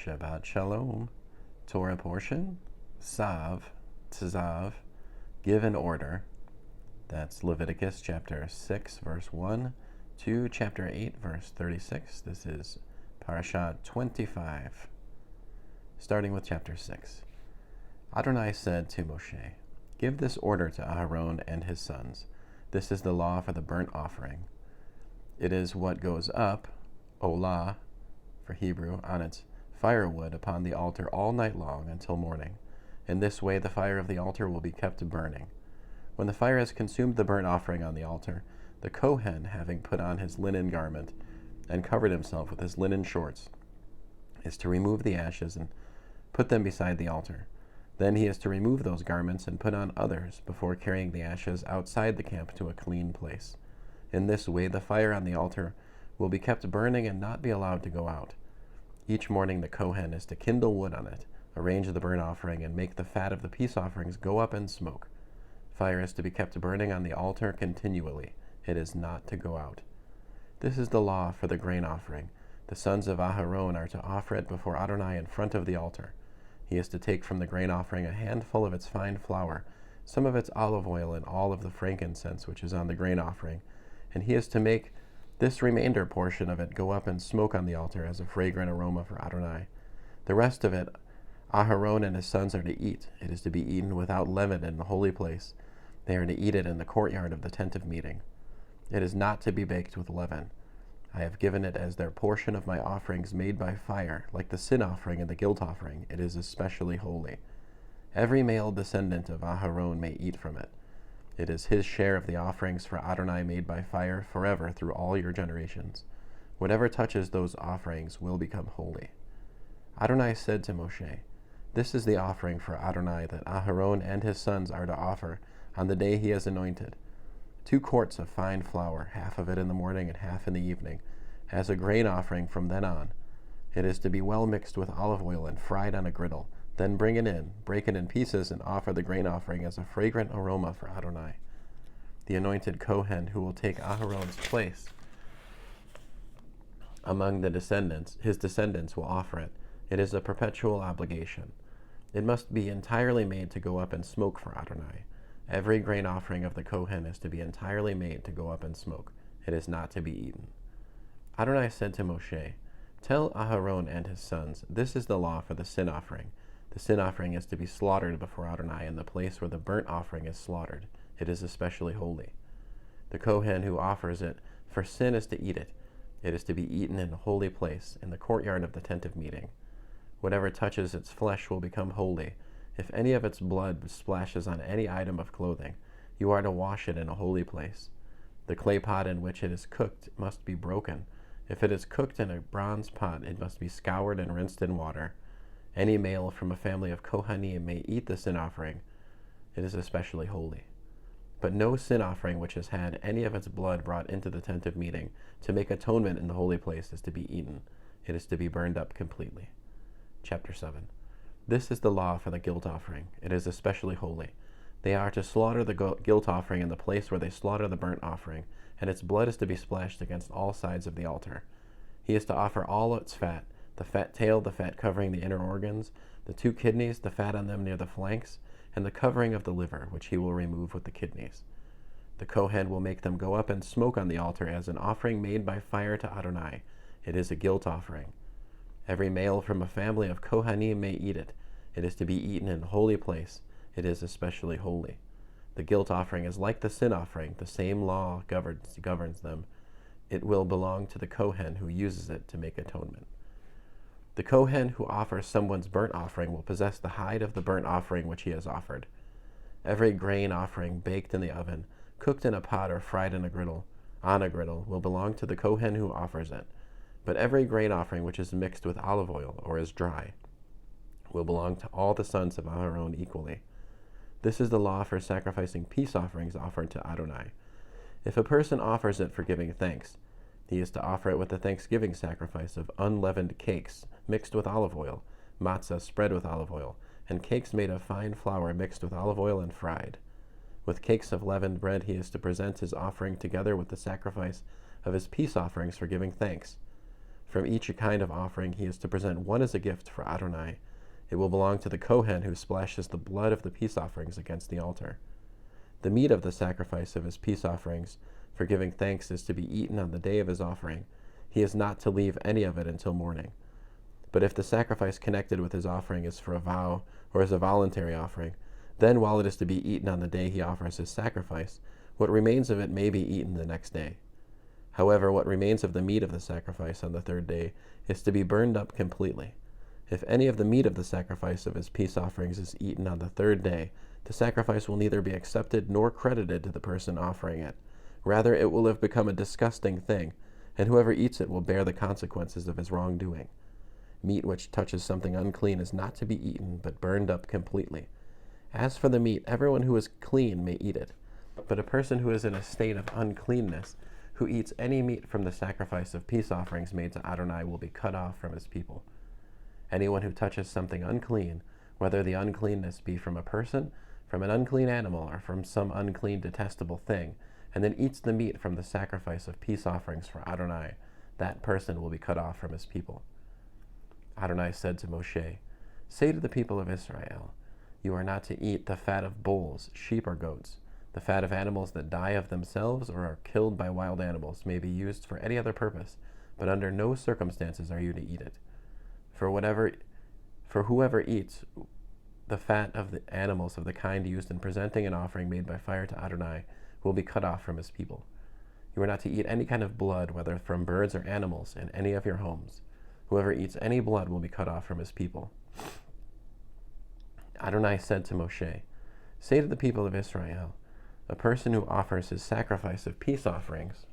Shabbat Shalom. Torah portion, Tzav, give an order. That's Leviticus chapter 6, verse 1 to chapter 8, verse 36. This is Parashah 25, starting with chapter 6. Adonai said to Moshe, "Give this order to Aharon and his sons. This is the law for the burnt offering. It is what goes up, olah, for Hebrew, on its firewood upon the altar all night long until morning. In this way the fire of the altar will be kept burning. When the fire has consumed the burnt offering on the altar, the Kohen, having put on his linen garment and covered himself with his linen shorts, is to remove the ashes and put them beside the altar. Then he is to remove those garments and put on others before carrying the ashes outside the camp to a clean place. In this way the fire on the altar will be kept burning and not be allowed to go out. Each morning the Kohen is to kindle wood on it, arrange the burnt offering, and make the fat of the peace offerings go up in smoke. Fire is to be kept burning on the altar continually. It is not to go out. This is the law for the grain offering. The sons of Aharon are to offer it before Adonai in front of the altar. He is to take from the grain offering a handful of its fine flour, some of its olive oil, and all of the frankincense which is on the grain offering, and he is to make this remainder portion of it go up in smoke on the altar as a fragrant aroma for Adonai. The rest of it Aharon and his sons are to eat. It is to be eaten without leaven in the holy place. They are to eat it in the courtyard of the tent of meeting. It is not to be baked with leaven. I have given it as their portion of my offerings made by fire, like the sin offering and the guilt offering. It is especially holy. Every male descendant of Aharon may eat from it. It is his share of the offerings for Adonai made by fire forever through all your generations. Whatever touches those offerings will become holy." Adonai said to Moshe, "This is the offering for Adonai that Aharon and his sons are to offer on the day he is anointed: 2 quarts of fine flour, half of it in the morning and half in the evening, as a grain offering from then on. It is to be well mixed with olive oil and fried on a griddle. Then bring it in, break it in pieces, and offer the grain offering as a fragrant aroma for Adonai. The anointed Kohen who will take Aharon's place among the descendants, his descendants will offer it. It is a perpetual obligation. It must be entirely made to go up in smoke for Adonai. Every grain offering of the Kohen is to be entirely made to go up in smoke. It is not to be eaten." Adonai said to Moshe, "Tell Aharon and his sons, this is the law for the sin offering. The sin offering is to be slaughtered before Adonai in the place where the burnt offering is slaughtered. It is especially holy. The Kohen who offers it for sin is to eat it. It is to be eaten in a holy place, in the courtyard of the tent of meeting. Whatever touches its flesh will become holy. If any of its blood splashes on any item of clothing, you are to wash it in a holy place. The clay pot in which it is cooked must be broken. If it is cooked in a bronze pot, it must be scoured and rinsed in water. Any male from a family of Kohanim may eat the sin offering. It is especially holy. But no sin offering which has had any of its blood brought into the tent of meeting to make atonement in the holy place is to be eaten. It is to be burned up completely." Chapter 7. This is the law for the guilt offering. It is especially holy. They are to slaughter the guilt offering in the place where they slaughter the burnt offering, and its blood is to be splashed against all sides of the altar. He is to offer all its fat, the fat tail, the fat covering the inner organs, the 2 kidneys, the fat on them near the flanks, and the covering of the liver, which he will remove with the kidneys. The Kohen will make them go up in smoke on the altar as an offering made by fire to Adonai. It is a guilt offering. Every male from a family of Kohanim may eat it. It is to be eaten in a holy place. It is especially holy. The guilt offering is like the sin offering. The same law governs them. It will belong to the Kohen who uses it to make atonement. The Kohen who offers someone's burnt offering will possess the hide of the burnt offering which he has offered. Every grain offering baked in the oven, cooked in a pot, or fried on a griddle, will belong to the Kohen who offers it. But every grain offering which is mixed with olive oil or is dry will belong to all the sons of Aharon equally. This is the law for sacrificing peace offerings offered to Adonai. If a person offers it for giving thanks, he is to offer it with the thanksgiving sacrifice of unleavened cakes mixed with olive oil, matzah spread with olive oil, and cakes made of fine flour mixed with olive oil and fried. With cakes of leavened bread he is to present his offering together with the sacrifice of his peace offerings for giving thanks. From each kind of offering he is to present one as a gift for Adonai. It will belong to the Kohen who splashes the blood of the peace offerings against the altar. The meat of the sacrifice of his peace offerings for giving thanks is to be eaten on the day of his offering. He is not to leave any of it until morning. But if the sacrifice connected with his offering is for a vow or as a voluntary offering, then while it is to be eaten on the day he offers his sacrifice, what remains of it may be eaten the next day. However, what remains of the meat of the sacrifice on the third day is to be burned up completely. If any of the meat of the sacrifice of his peace offerings is eaten on the third day, the sacrifice will neither be accepted nor credited to the person offering it. Rather, it will have become a disgusting thing, and whoever eats it will bear the consequences of his wrongdoing. Meat which touches something unclean is not to be eaten, but burned up completely. As for the meat, everyone who is clean may eat it, but a person who is in a state of uncleanness, who eats any meat from the sacrifice of peace offerings made to Adonai, will be cut off from his people. Anyone who touches something unclean, whether the uncleanness be from a person, from an unclean animal, or from some unclean detestable thing, and then eats the meat from the sacrifice of peace offerings for Adonai, that person will be cut off from his people. Adonai said to Moshe, "Say to the people of Israel, you are not to eat the fat of bulls, sheep, or goats. The fat of animals that die of themselves or are killed by wild animals may be used for any other purpose, but under no circumstances are you to eat it. For whoever eats the fat of the animals of the kind used in presenting an offering made by fire to Adonai will be cut off from his people. You are not to eat any kind of blood, whether from birds or animals, in any of your homes. Whoever eats any blood will be cut off from his people." Adonai said to Moshe, "Say to the people of Israel, a person who offers his sacrifice of peace offerings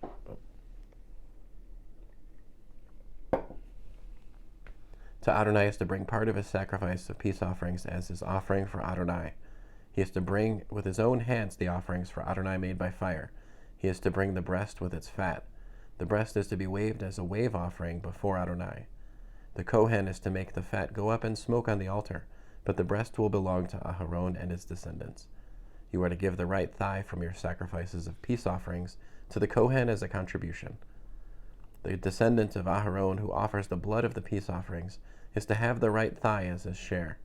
to Adonai is to bring part of his sacrifice of peace offerings as his offering for Adonai. He is to bring with his own hands the offerings for Adonai made by fire. He is to bring the breast with its fat. The breast is to be waved as a wave offering before Adonai. The Kohen is to make the fat go up in smoke on the altar, but the breast will belong to Aharon and his descendants. You are to give the right thigh from your sacrifices of peace offerings to the Kohen as a contribution. The descendant of Aharon who offers the blood of the peace offerings is to have the right thigh as his share.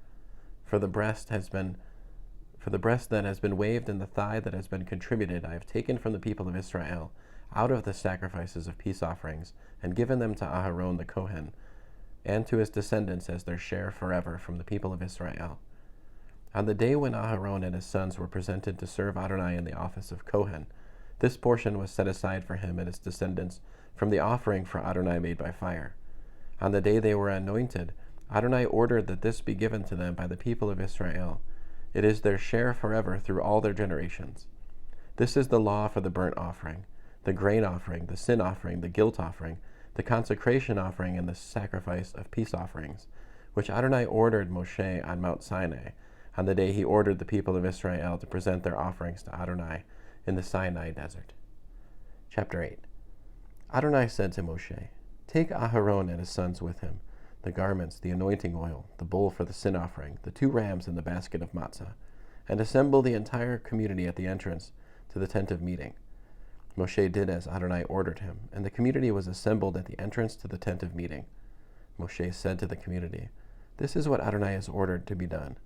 For the breast that has been waved and the thigh that has been contributed, I have taken from the people of Israel out of the sacrifices of peace offerings and given them to Aharon the Kohen and to his descendants as their share forever from the people of Israel. On the day when Aharon and his sons were presented to serve Adonai in the office of Kohen, this portion was set aside for him and his descendants from the offering for Adonai made by fire. On the day they were anointed, Adonai ordered that this be given to them by the people of Israel. It is their share forever through all their generations. This is the law for the burnt offering, the grain offering, the sin offering, the guilt offering, the consecration offering, and the sacrifice of peace offerings, which Adonai ordered Moshe on Mount Sinai, on the day he ordered the people of Israel to present their offerings to Adonai in the Sinai desert. Chapter 8. Adonai said to Moshe, "Take Aharon and his sons with him, the garments, the anointing oil, the bowl for the sin offering, the 2 rams and the basket of matzah, and assemble the entire community at the entrance to the tent of meeting." Moshe did as Adonai ordered him, and the community was assembled at the entrance to the tent of meeting. Moshe said to the community, "This is what Adonai has ordered to be done."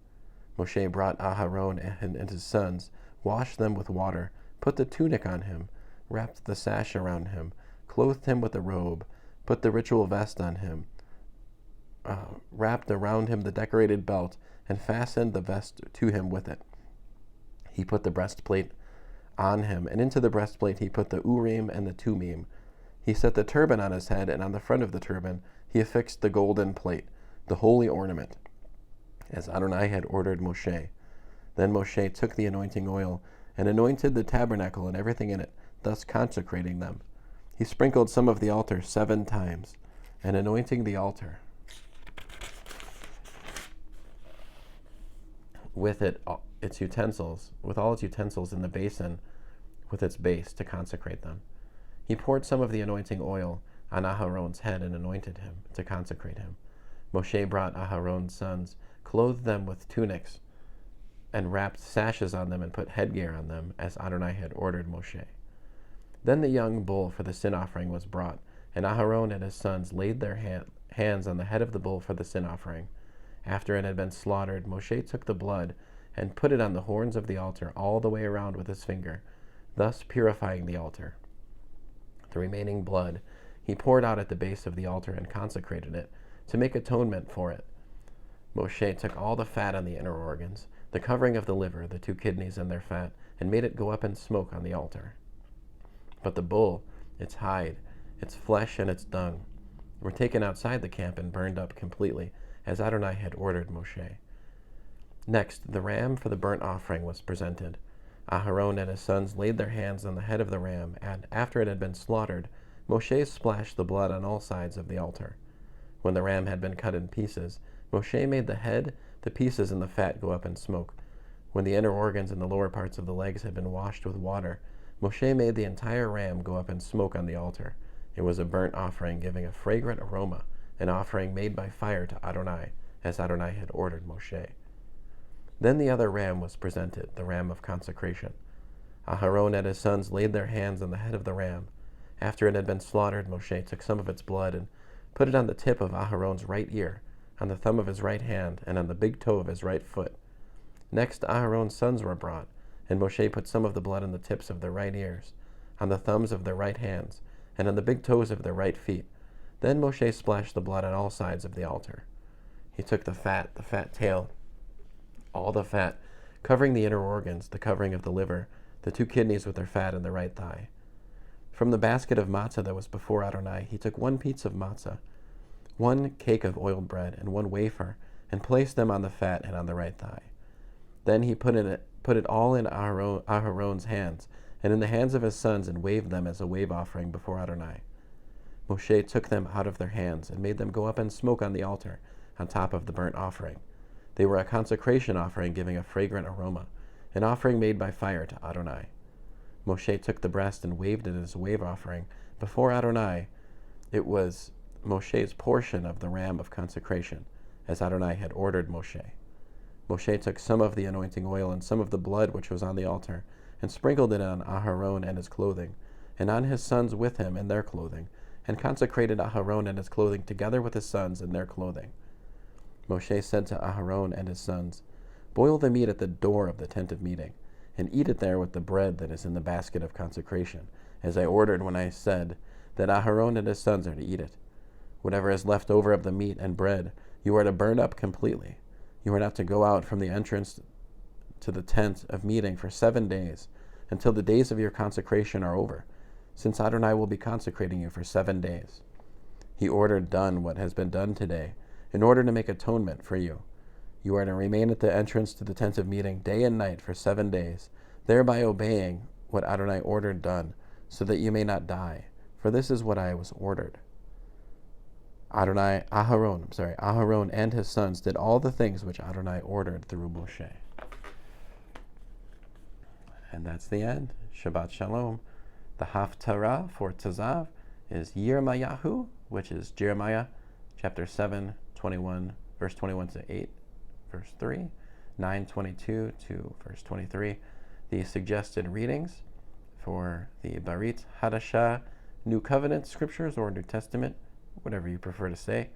Moshe brought Aharon and his sons, washed them with water, put the tunic on him, wrapped the sash around him, clothed him with a robe, put the ritual vest on him, wrapped around him the decorated belt, and fastened the vest to him with it. He put the breastplate on him, and into the breastplate he put the Urim and the Tumim. He set the turban on his head, and on the front of the turban he affixed the golden plate, the holy ornament, as Adonai had ordered Moshe. Then Moshe took the anointing oil and anointed the tabernacle and everything in it, thus consecrating them. He sprinkled some of the altar 7 times, and anointing the altar with all its utensils in the basin with its base to consecrate them. He poured some of the anointing oil on Aharon's head and anointed him to consecrate him. Moshe brought Aharon's sons, clothed them with tunics, and wrapped sashes on them and put headgear on them, as Adonai had ordered Moshe. Then the young bull for the sin offering was brought, And Aharon and his sons laid their hands on the head of the bull for the sin offering. After it had been slaughtered, Moshe took the blood and put it on the horns of the altar all the way around with his finger, thus purifying the altar. The remaining blood he poured out at the base of the altar and consecrated it, to make atonement for it. Moshe took all the fat on the inner organs, the covering of the liver, the 2 kidneys and their fat, and made it go up in smoke on the altar. But the bull, its hide, its flesh, and its dung were taken outside the camp and burned up completely, as Adonai had ordered Moshe. Next, the ram for the burnt offering was presented. Aharon and his sons laid their hands on the head of the ram, and after it had been slaughtered, Moshe splashed the blood on all sides of the altar. When the ram had been cut in pieces, Moshe made the head, the pieces, and the fat go up in smoke. When the inner organs and the lower parts of the legs had been washed with water, Moshe made the entire ram go up in smoke on the altar. It was a burnt offering giving a fragrant aroma, an offering made by fire to Adonai, as Adonai had ordered Moshe. Then the other ram was presented, the ram of consecration. Aharon and his sons laid their hands on the head of the ram. After it had been slaughtered, Moshe took some of its blood and put it on the tip of Aharon's right ear, on the thumb of his right hand, and on the big toe of his right foot. Next, Aharon's sons were brought, and Moshe put some of the blood on the tips of their right ears, on the thumbs of their right hands, and on the big toes of their right feet. Then Moshe splashed the blood on all sides of the altar. He took the fat tail, all the fat, covering the inner organs, the covering of the liver, the 2 kidneys with their fat, and the right thigh. From the basket of matzah that was before Adonai, he took 1 piece of matzah, 1 cake of oiled bread, and 1 wafer, and placed them on the fat and on the right thigh. Then he put it all in Aharon's hands, and in the hands of his sons, and waved them as a wave offering before Adonai. Moshe took them out of their hands, and made them go up in smoke on the altar, on top of the burnt offering. They were a consecration offering giving a fragrant aroma, an offering made by fire to Adonai. Moshe took the breast and waved it as a wave offering before Adonai. It was Moshe's portion of the ram of consecration, as Adonai had ordered Moshe. Moshe took some of the anointing oil and some of the blood which was on the altar, and sprinkled it on Aharon and his clothing, and on his sons with him and their clothing, and consecrated Aharon and his clothing together with his sons and their clothing. Moshe said to Aharon and his sons, "Boil the meat at the door of the tent of meeting, and eat it there with the bread that is in the basket of consecration, as I ordered when I said that Aharon and his sons are to eat it. Whatever is left over of the meat and bread, you are to burn up completely. You are not to go out from the entrance to the tent of meeting for 7 days, until the days of your consecration are over, since Adonai will be consecrating you for 7 days. He ordered done what has been done today, in order to make atonement for you. You are to remain at the entrance to the tent of meeting day and night for 7 days, thereby obeying what Adonai ordered done, so that you may not die, for this is what I was ordered." Aharon and his sons did all the things which Adonai ordered through Moshe. And that's the end. Shabbat Shalom. The Haftarah for Tzav is Yirmayahu, which is Jeremiah chapter 7, 21, verse 21 to 8, verse 3, 9:22 to verse 23. The suggested readings for the Barit Hadashah New Covenant Scriptures, or New Testament, whatever you prefer to say,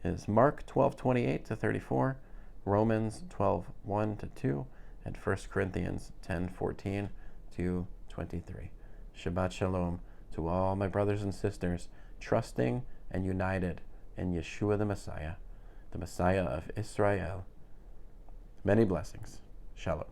is Mark 12:28 to 34, Romans 12:1 to 2, and 1 Corinthians 10:14 to 23. Shabbat Shalom to all my brothers and sisters, trusting and united in Yeshua the Messiah of Israel. Many blessings. Shalom.